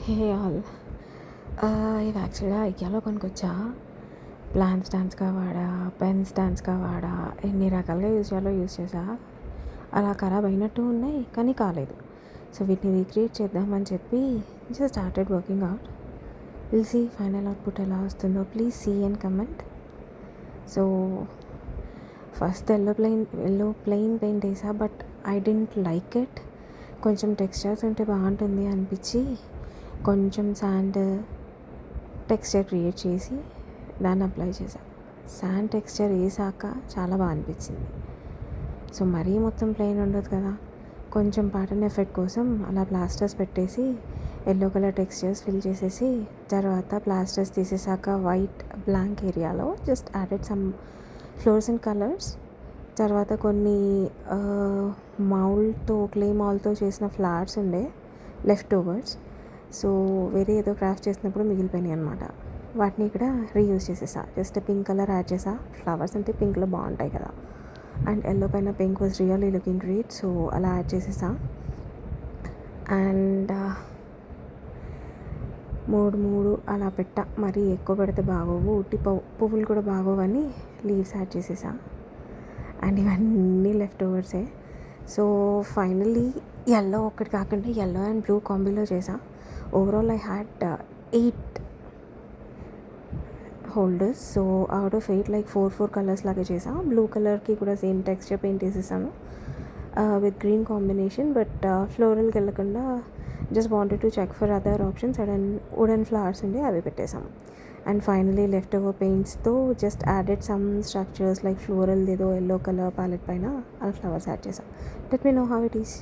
Hey all ఇది యాక్చువల్గా ఐకియాలో కొనుక్కొచ్చా. Plan స్టాండ్స్గా వాడా, పెన్ స్టాండ్స్గా వాడా, ఎన్ని రకాలుగా యూజ్ చేయాలో యూజ్ చేసా. అలా ఖరాబ్ అయినట్టు ఉన్నాయి కానీ కాలేదు. సో వీటిని రీక్రియేట్ చేద్దామని చెప్పి just started working out. Will see final output ఎలా వస్తుందో. Please see and comment. So first yellow plain paint వేసా, but I didn't like it. కొంచెం టెక్స్చర్స్ ఉంటే బాగుంటుంది అనిపించి కొంచెం శాండ్ టెక్స్చర్ క్రియేట్ చేసి దాన్ని అప్లై చేశాను. శాండ్ టెక్స్చర్ వేసాక చాలా బాగా అనిపించింది. సో మరీ మొత్తం ప్లెయిన్ ఉండదు కదా, కొంచెం ప్యాటర్న్ ఎఫెక్ట్ కోసం అలా ప్లాస్టర్స్ పెట్టేసి ఎల్లో కలర్ టెక్స్చర్స్ ఫిల్ చేసేసి తర్వాత ప్లాస్టర్స్ తీసేసాక వైట్ బ్లాంక్ ఏరియాలో just added some fluorescent colours. తర్వాత కొన్ని క్లే మాల్తో చేసిన ఫ్లవర్స్ ఉండే లెఫ్ట్ ఓవర్స్. సో వేరే ఏదో క్రాఫ్ట్ చేసినప్పుడు మిగిలిపోయినాయి అనమాట. వాటిని ఇక్కడ రీయూజ్ చేసేసా. జస్ట్ పింక్ కలర్ యాడ్ చేసా. ఫ్లవర్స్ అంటే పింక్లో బాగుంటాయి కదా, అండ్ ఎల్లో పైన pink was really looking great. So అలా యాడ్ చేసేసా. అండ్ మూడు అలా పెట్టా. మరీ ఎక్కువ పెడితే బాగోవు, ఉట్టి పువ్వులు కూడా బాగోవని లీవ్స్ యాడ్ చేసేసా. అండ్ ఇవన్నీ లెఫ్ట్ ఓవర్సే. సో ఫైనల్లీ ఎల్లో ఒక్కటి కాకుండా ఎల్లో అండ్ బ్లూ కాంబీలో చేసా. Overall I had 8 holders. So out of 8 like 4 colours లాగా చేసా. బ్లూ కలర్కి కూడా సేమ్ టెక్స్చర్ పెయింట్ వేసేసాను విత్ గ్రీన్ కాంబినేషన్. బట్ ఫ్లోరల్కి వెళ్ళకుండా just wanted to check for other options. Wooden flowers ఉండే అవి పెట్టేసాం. అండ్ ఫైనలీ లెఫ్ట్ ఓవర్ పెయింట్స్తో just added some structures like floral ఏదో ఎల్లో కలర్ ప్యాలెట్ పైన అలా ఫ్లవర్స్ యాడ్ చేసాం. Let me know how it is.